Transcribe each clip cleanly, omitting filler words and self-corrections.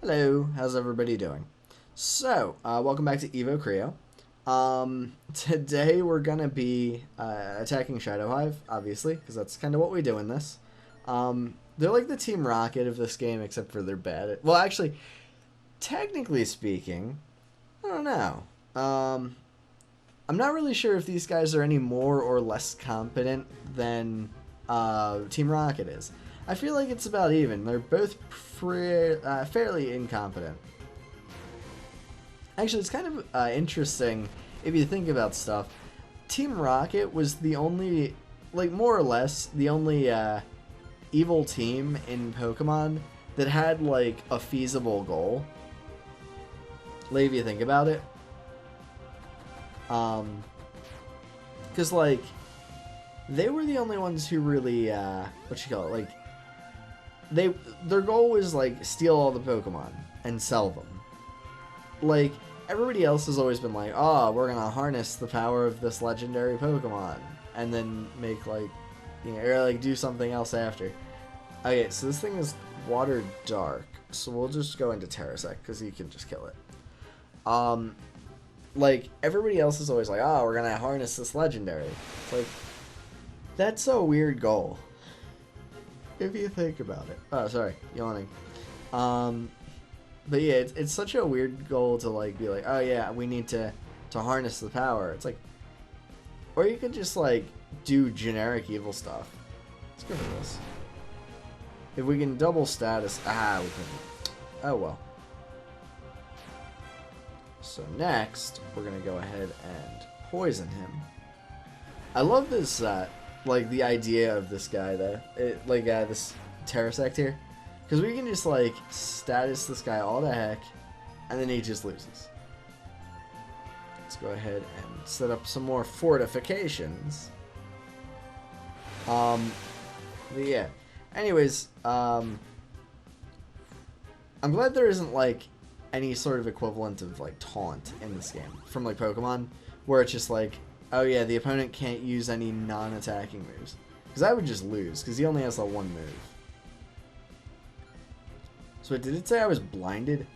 Hello, how's everybody doing? Welcome back to EvoCreo. Today we're gonna be attacking Shadow Hive, obviously, because that's kind of what we do in this. They're like the Team Rocket of this game, except for they're bad at. Well, actually, technically speaking, I don't know. I'm not really sure if these guys are any more or less competent than Team Rocket is. I feel like it's about even. They're both fairly incompetent. Actually, it's kind of interesting if you think about stuff. Team Rocket was the only, like, more or less, the only evil team in Pokemon that had, like, a feasible goal. Like, if you think about it. Because, like, they were the only ones who really, like, their goal was, like, steal all the Pokemon and sell them. Like, everybody else has always been like, oh, we're gonna harness the power of this legendary Pokemon and then make, like, or, like, do something else after. Okay, so this thing is water dark, so we'll just go into Terrasect, because you can just kill it. Like, everybody else is always like, oh, we're gonna harness this legendary. It's like, that's a weird goal. If you think about it. Oh, sorry, yawning. But yeah, it's such a weird goal to, like, be like, oh yeah, we need to harness the power. It's like, or you could just, like, do generic evil stuff. Let's go for this. If we can double status, we couldn't. Oh well. So next, we're gonna go ahead and poison him. I love this, like, the idea of this guy though. This Terrasect here. Because we can just, like, status this guy all the heck, and then he just loses. Let's go ahead and set up some more fortifications. But yeah. Anyways, I'm glad there isn't, like, any sort of equivalent of, like, taunt in this game from, like, Pokemon, where it's just like, oh yeah, the opponent can't use any non-attacking moves. Because I would just lose, because he only has, like, one move. So did it say I was blinded?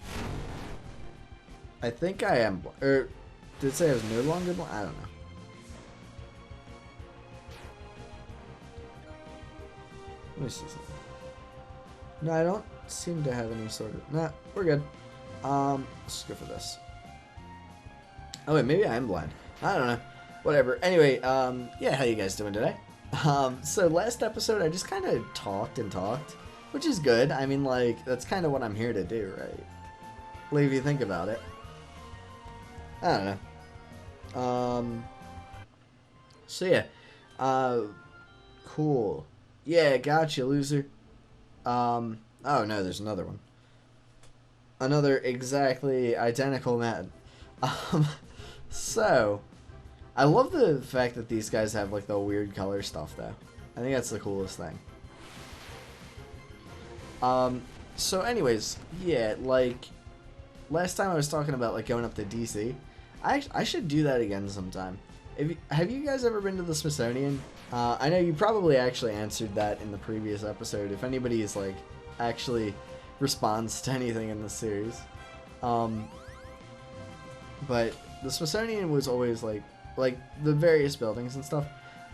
I think I am, or did it say I was no longer blind? I don't know. Let me see something. No, I don't seem to have any sort of... Nah, we're good. Let's go for this. Oh wait, maybe I am blind. I don't know. Whatever. Anyway, yeah, how you guys doing today? So last episode I just kind of talked and talked, which is good. I mean, like, that's kind of what I'm here to do, right? Like, if you think about it. I don't know. So yeah. Cool. Yeah, gotcha, loser. Oh no, there's another one. Another exactly identical man. So, I love the fact that these guys have, like, the weird color stuff, though. I think that's the coolest thing. So anyways, yeah, like, last time I was talking about, like, going up to DC. I should do that again sometime. Have you guys ever been to the Smithsonian? I know you probably actually answered that in the previous episode, if anybody is, like, actually responds to anything in this series. But the Smithsonian was always, like the various buildings and stuff.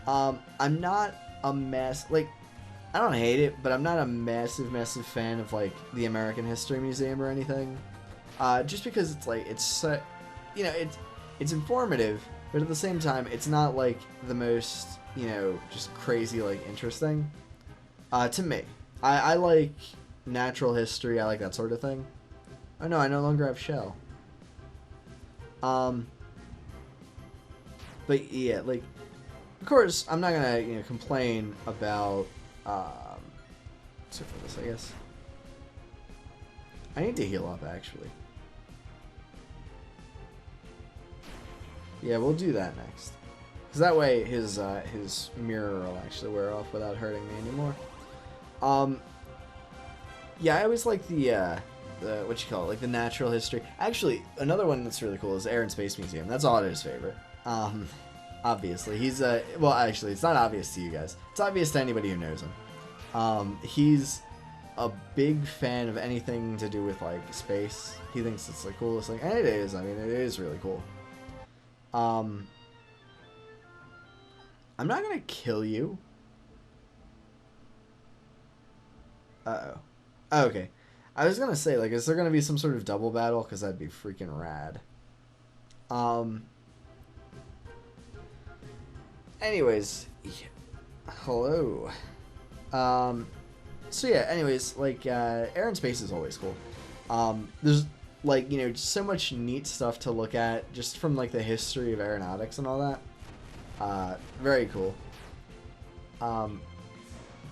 I'm not a like, I don't hate it, but I'm not a massive fan of, like, the American History Museum or anything. Just because it's, like, it's it's informative, but at the same time, it's not, like, the most, just crazy, like, interesting. To me. I like natural history, I like that sort of thing. Oh no, I no longer have shell. But yeah, like, of course, I'm not gonna, complain about, except for this, I guess. I need to heal up, actually. Yeah, we'll do that next. Because that way, his mirror will actually wear off without hurting me anymore. Yeah, I always like the the natural history. Actually, another one that's really cool is Air and Space Museum. That's Otto's favorite. Obviously, he's well, actually, it's not obvious to you guys. It's obvious to anybody who knows him. He's a big fan of anything to do with like space. He thinks it's the coolest thing, and it is. I mean, it is really cool. I'm not gonna kill you. Uh-oh. Oh, okay. I was gonna say, like, is there gonna be some sort of double battle? Because that'd be freaking rad. Anyways. Hello. So yeah, anyways, like, air and space is always cool. There's, like, you know, just so much neat stuff to look at, just from, like, the history of aeronautics and all that. Very cool.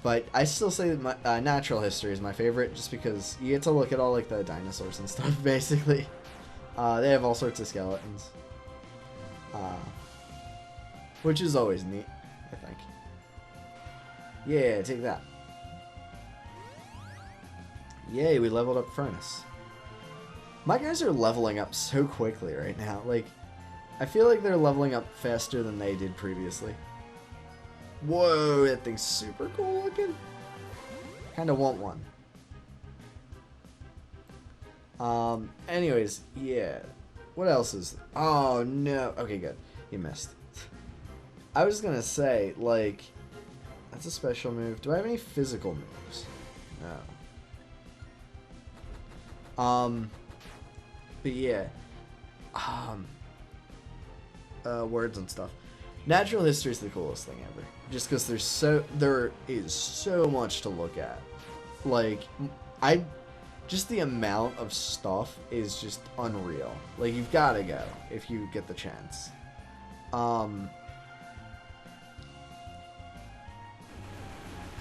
But I still say that my, natural history is my favorite, just because you get to look at all, like, the dinosaurs and stuff, basically. They have all sorts of skeletons. Which is always neat, I think. Yeah, take that. Yay, we leveled up Furnace. My guys are leveling up so quickly right now. Like, I feel like they're leveling up faster than they did previously. Whoa, that thing's super cool looking. Kinda want one. Anyways, yeah. What else is... Oh, no. Okay, good. You missed. I was gonna say, like... That's a special move. Do I have any physical moves? No. But yeah. Words and stuff. Natural history is the coolest thing ever. Just because there is so much to look at. Like, just the amount of stuff is just unreal. Like, you've got to go if you get the chance.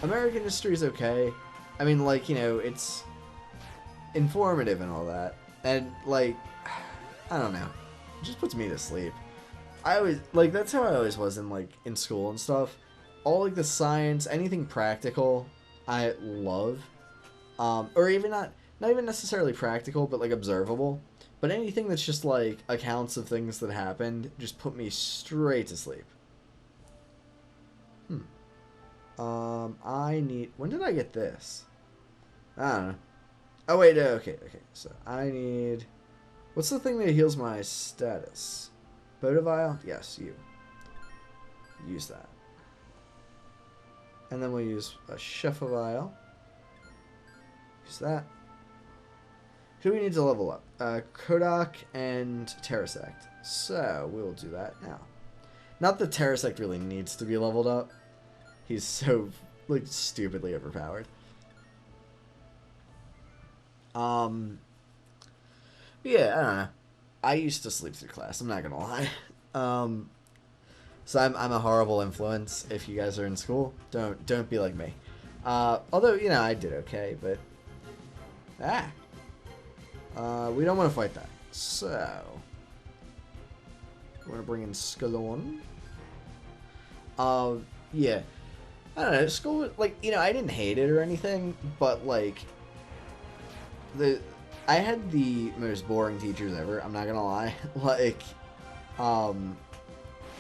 American history is okay. I mean, like, you know, it's informative and all that. And, like, I don't know. It just puts me to sleep. I always, like, that's how I always was in, like, in school and stuff. All, like, the science, anything practical, I love. Or even not even necessarily practical, but, like, observable. But anything that's just, like, accounts of things that happened just put me straight to sleep. When did I get this? I don't know. Oh, wait, no, okay. So, I need... What's the thing that heals my status? BoB vial? Yes, you. Use that. And then we'll use a Shefa vial. Use that. Who do we need to level up? Kodak and Terrasect. So, we'll do that now. Not that Terrasect really needs to be leveled up. He's so, like, stupidly overpowered. Yeah, I don't know. I used to sleep through class, I'm not gonna lie. So I'm a horrible influence. If you guys are in school, don't be like me. Although, you know, I did okay, but... we don't want to fight that. So... we're gonna bring in Skalon. Yeah. I don't know, school, like, you know, I didn't hate it or anything, but, like, I had the most boring teachers ever, I'm not gonna lie. Like, what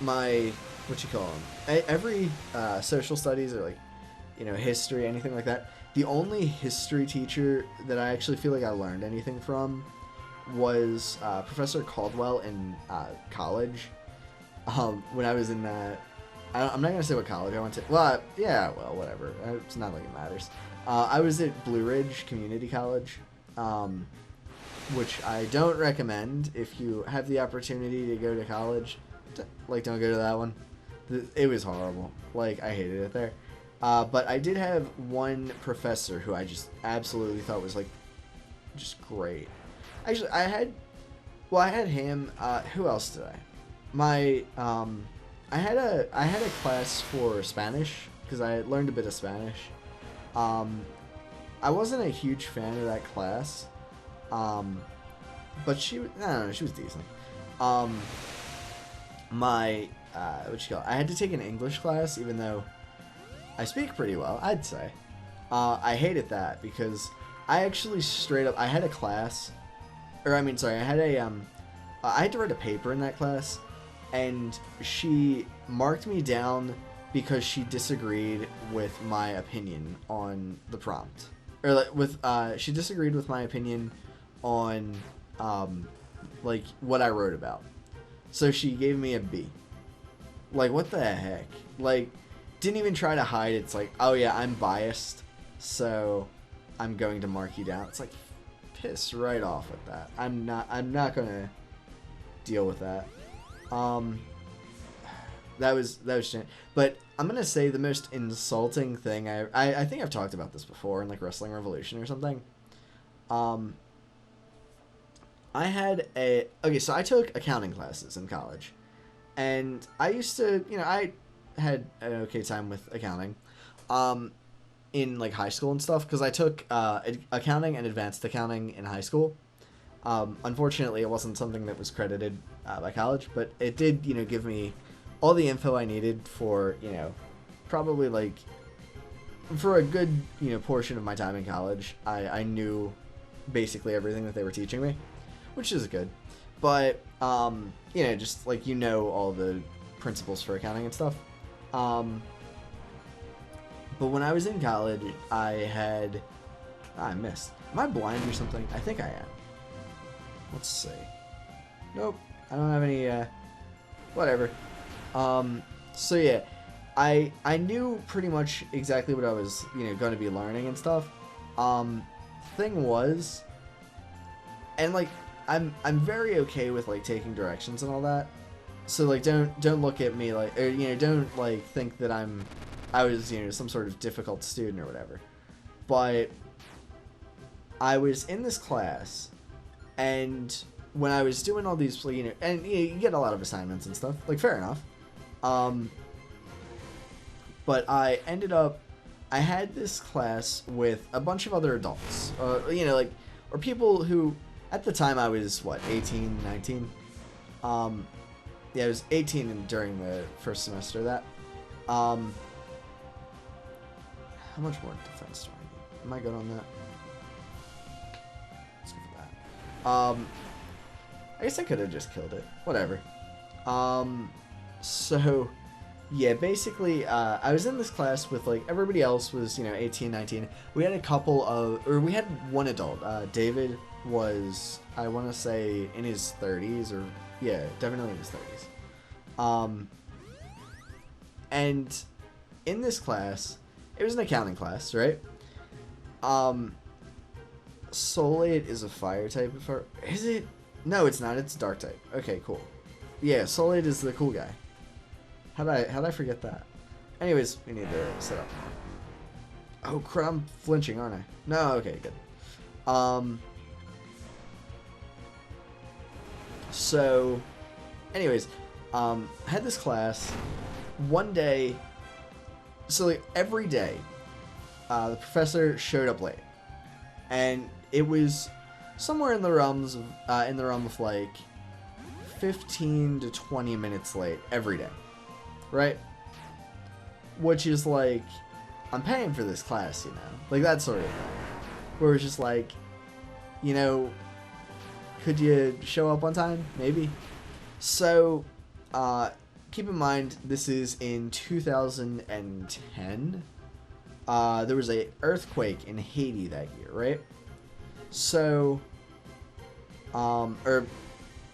you call them? Every, social studies or, like, you know, history, anything like that, the only history teacher that I actually feel like I learned anything from was, Professor Caldwell in, college. When I was in that... I'm not going to say what college I went to. Well, yeah, well, whatever. It's not like it matters. I was at Blue Ridge Community College, which I don't recommend if you have the opportunity to go to college. Like, don't go to that one. It was horrible. Like, I hated it there. But I did have one professor who I just absolutely thought was, like, just great. Actually, I had him. Who else did I? I had a class for Spanish because I learned a bit of Spanish. I wasn't a huge fan of that class, but she was decent. I had to take an English class, even though I speak pretty well, I'd say. I hated that because I actually straight up I had a class, I had to write a paper in that class. And she marked me down because she disagreed with my opinion on the prompt. or like with she disagreed with my opinion on like what I wrote about. So she gave me a B. Like, what the heck? Like, didn't even try to hide. It's like, oh yeah, I'm biased, so I'm going to mark you down. It's like, piss right off with that. I'm not gonna deal with that. That was but I'm gonna say the most insulting thing I think I've talked about this before in like Wrestling Revolution or something. I had so I took accounting classes in college, and I used to, I had an okay time with accounting, in like high school and stuff, because I took accounting and advanced accounting in high school. Unfortunately, it wasn't something that was credited by college, but it did, give me all the info I needed for, probably like for a good, portion of my time in college. I knew basically everything that they were teaching me, which is good. But, just like, all the principles for accounting and stuff. But when I was in college, I missed. Am I blind or something? I think I am. Let's see. Nope. I don't have any, whatever. So yeah, I knew pretty much exactly what I was, going to be learning and stuff. Thing was, and like, I'm very okay with like taking directions and all that. So like, don't look at me like, or, don't like think that I was, some sort of difficult student or whatever. But I was in this class, and when I was doing all these, and you get a lot of assignments and stuff, like, fair enough. But I had this class with a bunch of other adults, or people who, at the time I was, 18, 19? Yeah, I was 18 during the first semester of that. How much more defense do I need? Am I good on that? Let's go for that. I guess I could have just killed it. Whatever. So, yeah, basically, I was in this class with, like, everybody else was, 18, 19. We had we had one adult. David was, I want to say, in his 30s, or, yeah, definitely in his 30s. And in this class, it was an accounting class, right? Solate is a fire type. Is it? No, it's not. It's dark type. Okay, cool. Yeah, Solate is the cool guy. How'd I forget that? Anyways, we need to set up. Oh crap, I'm flinching, aren't I? No, okay, good. So, anyways, I had this class one day. So like every day, the professor showed up late, and it was somewhere in the realm of like 15 to 20 minutes late every day, right? Which is like, I'm paying for this class, like that sort of thing. Where it's just like, could you show up on time? Maybe. So, keep in mind, this is in 2010. There was a earthquake in Haiti that year, right? So, it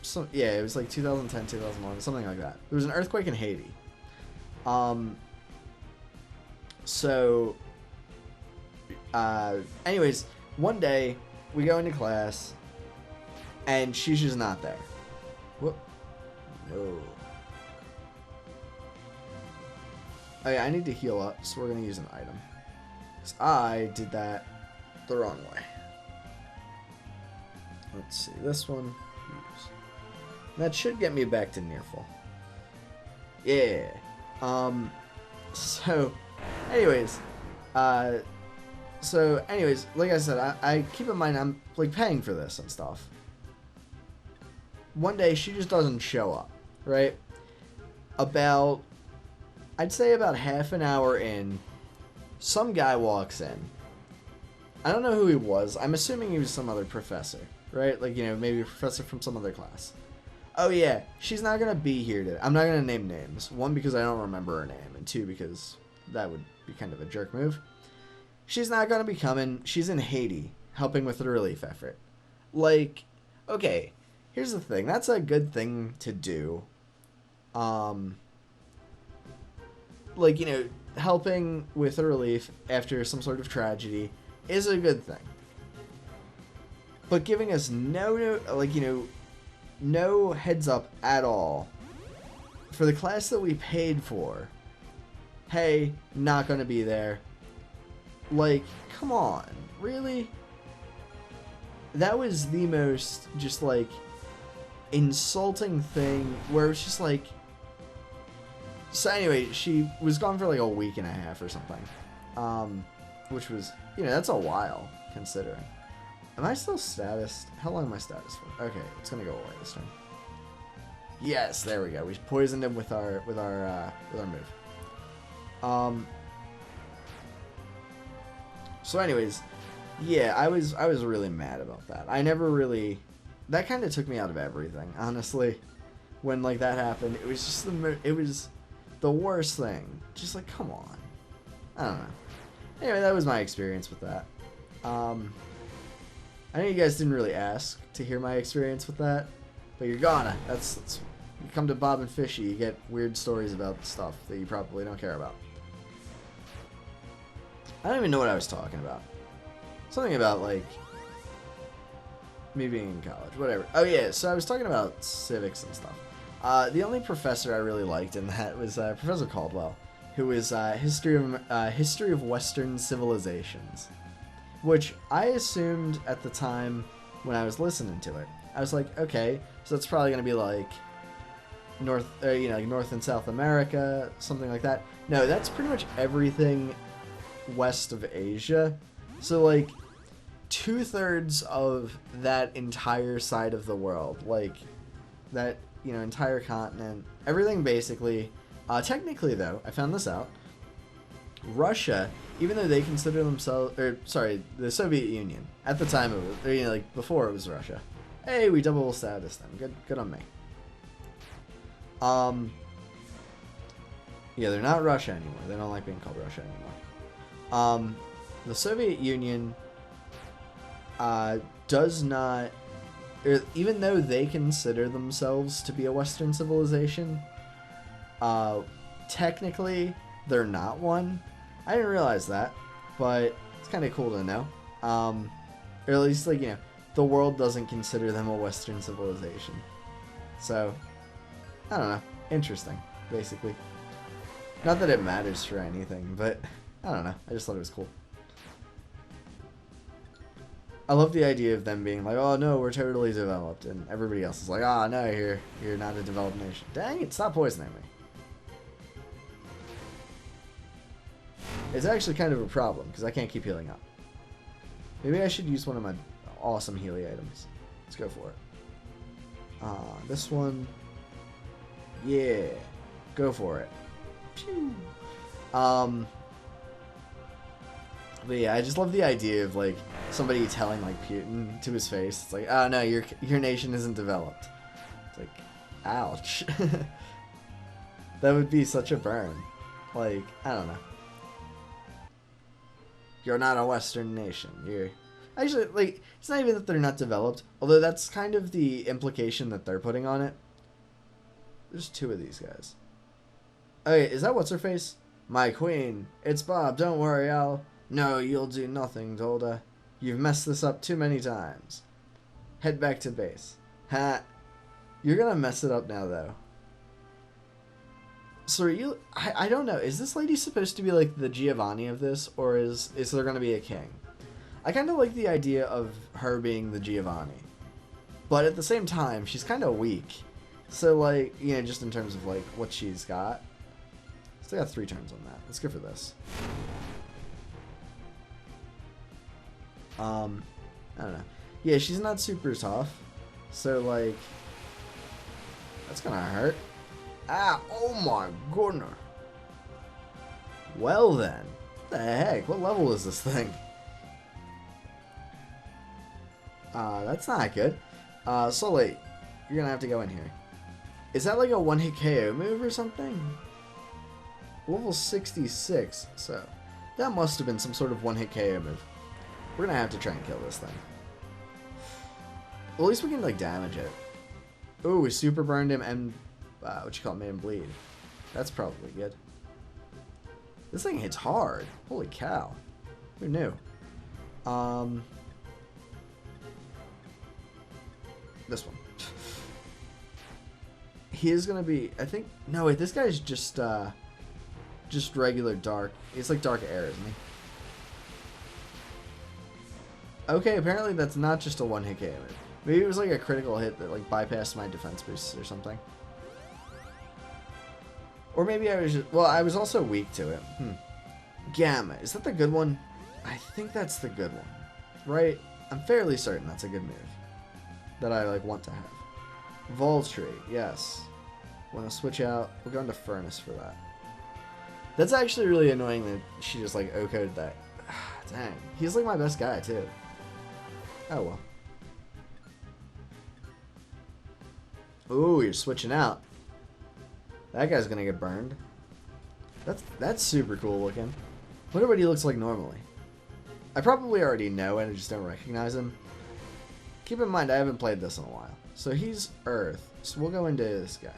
was like 2010, 2011, something like that. There was an earthquake in Haiti. Anyways, one day we go into class, and she's just not there. Whoop. No. Oh yeah, I need to heal up, so we're gonna use an item. Because I did that the wrong way. Let's see, this one. Use. That should get me back to near full. Yeah. So, anyways, like I said, I keep in mind I'm like paying for this and stuff. One day she just doesn't show up, right? I'd say about half an hour in, some guy walks in. I don't know who he was. I'm assuming he was some other professor, right? Like, maybe a professor from some other class. Oh yeah, she's not gonna be here today. I'm not gonna name names. One, because I don't remember her name, and two, because that would be kind of a jerk move. she's not gonna be coming. She's in Haiti, helping with the relief effort. Like, okay, here's the thing. That's a good thing to do. Like, you know, helping with the relief after some sort of tragedy is a good thing. But giving us no heads up at all for the class that we paid for. Hey, not gonna be there. Like, come on, really? That was the most just like insulting thing where it's just like. So anyway, she was gone for like a week and a half or something, which was, you know, that's a while considering. Am I still status? How long am I status for? Okay, it's gonna go away this turn. Yes, there we go. We poisoned him with our move. So anyways, yeah, I was really mad about that. I never really. That kind of took me out of everything, honestly. When like that happened, it was just the worst thing. Just like, come on. I don't know. Anyway, that was my experience with that. I know you guys didn't really ask to hear my experience with that, but you're gonna. That's you come to Bob and Fishy, you get weird stories about stuff that you probably don't care about. I don't even know what I was talking about. Something about, like, me being in college. Whatever. Oh, yeah, so I was talking about civics and stuff. The only professor I really liked in that was Professor Caldwell, who was history of Western civilizations, which I assumed at the time when I was listening to it. I was like, okay, so that's probably going to be, like, North and South America, something like that. No, that's pretty much everything west of Asia. So, like, 2/3 of that entire side of the world, like, that, you know, entire continent, everything basically. Technically, though, I found this out, Russia, even though they consider themselves, the Soviet Union, at the time it was, or, you know, like, before it was Russia. Hey, we double status them. Good on me. Yeah, they're not Russia anymore. They don't like being called Russia anymore. The Soviet Union does not, even though they consider themselves to be a Western civilization, technically they're not one. I didn't realize that, but it's kind of cool to know. Or at least, like, you know, the world doesn't consider them a Western civilization. So, I don't know. Interesting, basically. Not that it matters for anything, but I don't know. I just thought it was cool. I love the idea of them being like, oh no, we're totally developed, and everybody else is like, oh no, you're not a developed nation. Dang it, stop poisoning me. It's actually kind of a problem, because I can't keep healing up. Maybe I should use one of my awesome healing items. Let's go for it. This one. Yeah. Go for it. Pew. But yeah, I just love the idea of, like, somebody telling, like, Putin to his face. It's like, oh no, your nation isn't developed. It's like, ouch. That would be such a burn. Like, I don't know. You're not a Western nation. You're... Actually, like, it's not even that they're not developed, although that's kind of the implication that they're putting on it. There's two of these guys. Okay, is that what's-her-face? My queen. It's Bob, don't worry, No, you'll do nothing, Dolda. You've messed this up too many times. Head back to base. Ha. You're gonna mess it up now, though. So are you... I don't know. Is this lady supposed to be, like, the Giovanni of this? Or is there gonna be a king? I kind of like the idea of her being the Giovanni. But at the same time, she's kind of weak. So, like, you know, just in terms of, like, what she's got. Still got 3 turns on that. Let's go for this. I don't know. Yeah, she's not super tough. So, like, that's gonna hurt. Ah, oh my goodness. Well then. What the heck? What level is this thing? That's not good. Sully, you're gonna have to go in here. Is that like a one-hit KO move or something? Level 66, so. That must have been some sort of one-hit KO move. We're gonna have to try and kill this thing. Well, at least we can, like, damage it. Ooh, we super burned him and, what you call it, made him bleed. That's probably good. This thing hits hard. Holy cow. Who knew? This one. He is gonna be, I think, no wait, this guy's just regular dark. He's like dark air, isn't he? Okay, apparently that's not just a one-hit KO move. Maybe it was like a critical hit that like bypassed my defense boosts or something. Or maybe I was just, well, I was also weak to it. Gamma, is that the good one? I think that's the good one, right? I'm fairly certain that's a good move that I like want to have. Voltry, yes. Want to switch out? We'll go into Furnace for that. That's actually really annoying that she just like O-coded that. Dang, he's like my best guy too. Oh well. Ooh, you're switching out. That guy's gonna get burned. That's super cool looking. Wonder what he looks like normally. I probably already know and I just don't recognize him. Keep in mind I haven't played this in a while. So he's Earth. So we'll go into this guy.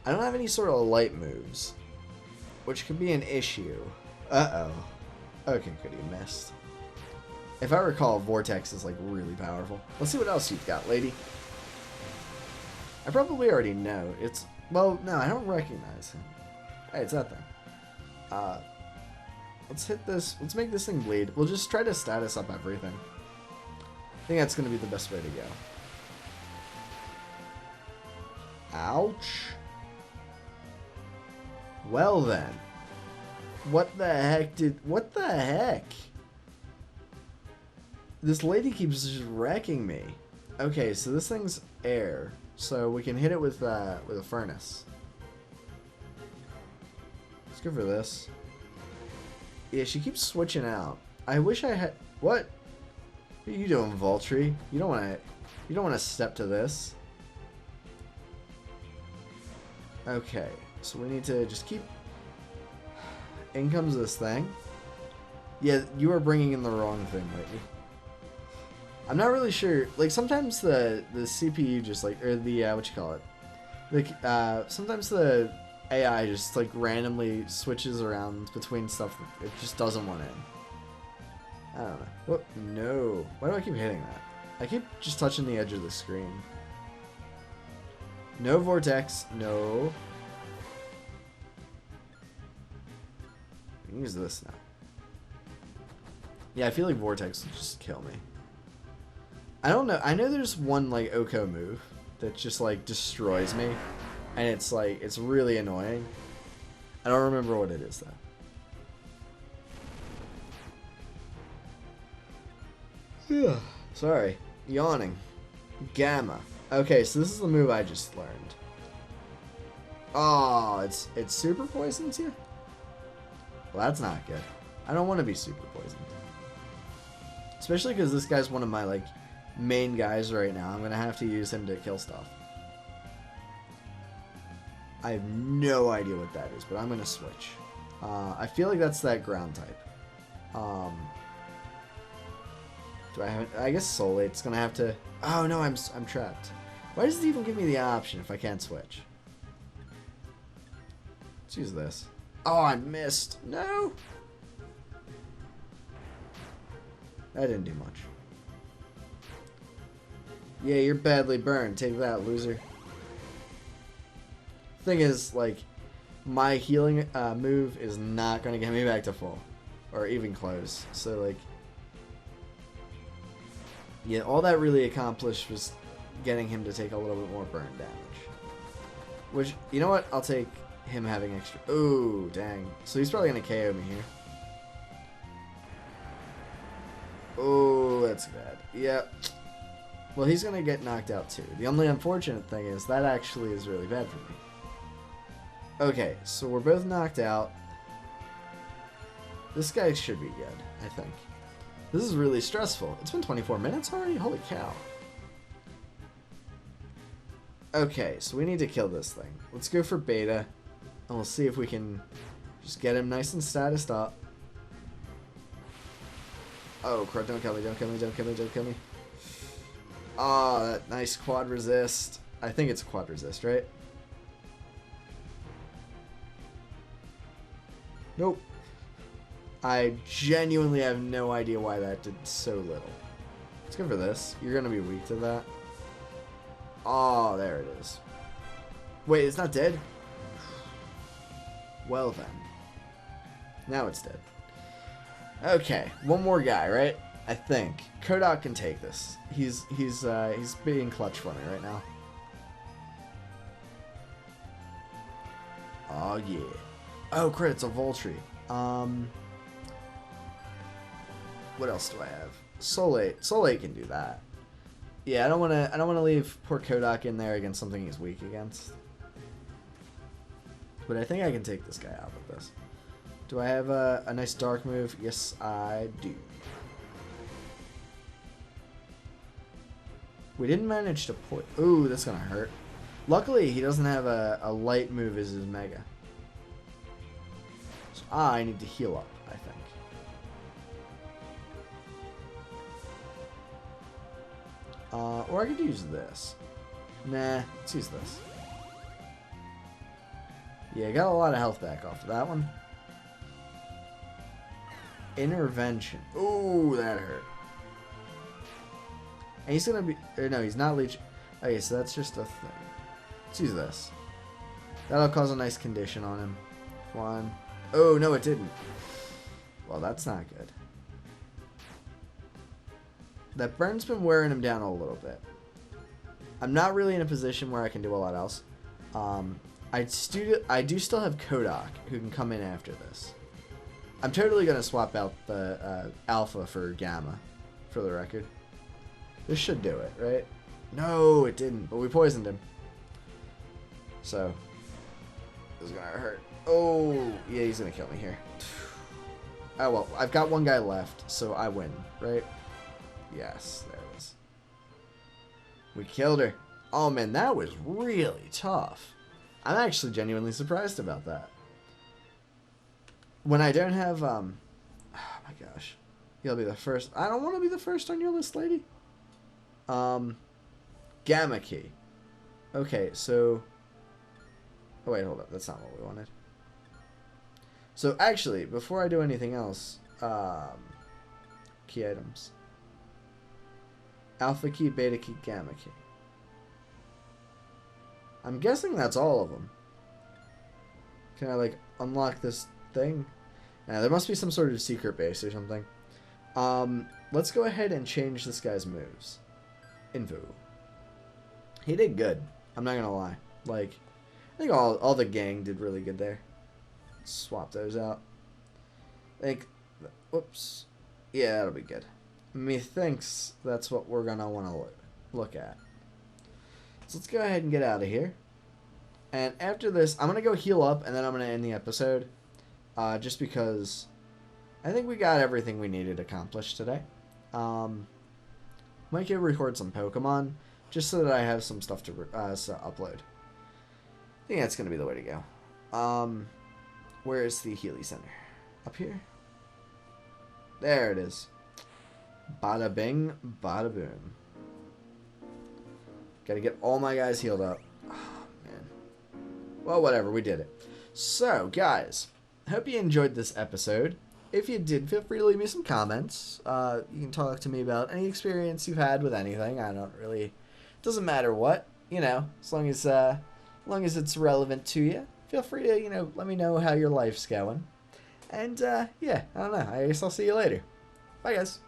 I don't have any sort of light moves, which could be an issue. Uh-oh. Okay, good, he missed. If I recall, Vortex is like really powerful. Let's see what else you've got, lady. I probably already know. It's, well, no, I don't recognize him. Hey, it's that thing. Let's hit this. Let's make this thing bleed. We'll just try to status up everything. I think that's going to be the best way to go. Ouch. Well then. What the heck what the heck? This lady keeps just wrecking me. Okay, so this thing's air. So we can hit it with a furnace. Let's go for this. Yeah, she keeps switching out. I wish I had, what? What are you doing, Voltry? You don't want to step to this. Okay, so we need to just keep. In comes this thing. Yeah, you are bringing in the wrong thing lately. I'm not really sure. Like sometimes the CPU just like, or the what you call it, the sometimes the AI just like randomly switches around between stuff that it just doesn't want in. I don't know. What? No. Why do I keep hitting that? I keep just touching the edge of the screen. No vortex. No. I can use this now. Yeah, I feel like vortex will just kill me. I don't know. I know there's one like Oko move that just like destroys me, and it's like it's really annoying. I don't remember what it is though. Yeah. Sorry. Yawning. Gamma. Okay, so this is the move I just learned. Oh, it super poisons you? Well, that's not good. I don't want to be super poisoned. Especially because this guy's one of my, like, main guys right now. I'm going to have to use him to kill stuff. I have no idea what that is, but I'm going to switch. I feel like that's that ground type. Do I have it? I guess Solate's going to have to... Oh, no, I'm trapped. Why does it even give me the option if I can't switch? Let's use this. Oh, I missed. No. That didn't do much. Yeah, you're badly burned. Take that, loser. Thing is, like, my healing move is not going to get me back to full. Or even close. So, like... Yeah, all that really accomplished was getting him to take a little bit more burn damage. Which, you know what? I'll take him having extra... Ooh, dang. So he's probably going to KO me here. Oh, that's bad. Yep. Well, he's going to get knocked out too. The only unfortunate thing is that actually is really bad for me. Okay, so we're both knocked out. This guy should be good, I think. This is really stressful. It's been 24 minutes already? Holy cow. Okay, so we need to kill this thing. Let's go for beta, and we'll see if we can Just get him nice and statused up. Oh, crap, don't kill me, don't kill me, don't kill me, don't kill me. Oh, that nice quad resist. I think it's a quad resist, right? Nope. I genuinely have no idea why that did so little. Let's go for this. You're going to be weak to that. Oh, there it is. Wait, it's not dead? Well then. Now it's dead. Okay, one more guy, right? I think. Kodak can take this. He's being clutch for me right now. Oh yeah. Oh crit, it's a Voltry. What else do I have? Soleil can do that. Yeah, I don't wanna leave poor Kodak in there against something he's weak against. But I think I can take this guy out with this. Do I have a nice dark move? Yes, I do. We didn't manage to put... Ooh, that's gonna hurt. Luckily, he doesn't have a light move as his mega. So I need to heal up, I think. Or I could use this. Nah, let's use this. Yeah, I got a lot of health back off of that one. Intervention. Ooh, that hurt. And he's gonna be... Or no, he's not leech... Okay, so that's just a thing. Let's use this. That'll cause a nice condition on him. One. Oh, no, it didn't. Well, that's not good. That burn's been wearing him down a little bit. I'm not really in a position where I can do a lot else. I do still have Kodak, who can come in after this. I'm totally going to swap out the Alpha for Gamma, for the record. This should do it, right? No, it didn't, but we poisoned him. So, this is going to hurt. Oh, yeah, he's going to kill me here. Oh, well, I've got one guy left, so I win, right? Yes, there it is. We killed her. Oh, man, that was really tough. I'm actually genuinely surprised about that. When I don't have, oh my gosh. You'll be the first. I don't want to be the first on your list, lady. Gamma key. Okay, so... Oh, wait, hold up. That's not what we wanted. So, actually, before I do anything else, key items. Alpha key, beta key, gamma key. I'm guessing that's all of them. Can I, like, unlock this thing? There must be some sort of secret base or something. Let's go ahead and change this guy's moves. Info. He did good. I'm not gonna lie. Like, I think all the gang did really good there. Swap those out. I think, whoops. Yeah, that'll be good. Methinks that's what we're gonna want to look at. So let's go ahead and get out of here. And after this, I'm gonna go heal up, and then I'm gonna end the episode. Just because I think we got everything we needed accomplished today. Might go record some Pokemon, just so that I have some stuff to upload. I think that's gonna be the way to go. Where is the Healy Center? Up here? There it is. Bada bing, bada boom. Gotta get all my guys healed up. Oh, man. Well, whatever, we did it. So, guys, hope you enjoyed this episode. If you did, feel free to leave me some comments. You can talk to me about any experience you've had with anything. I don't really... Doesn't matter what, you know, as long as it's relevant to you. Feel free to, you know, let me know how your life's going. And, yeah, I don't know. I guess I'll see you later. Bye, guys.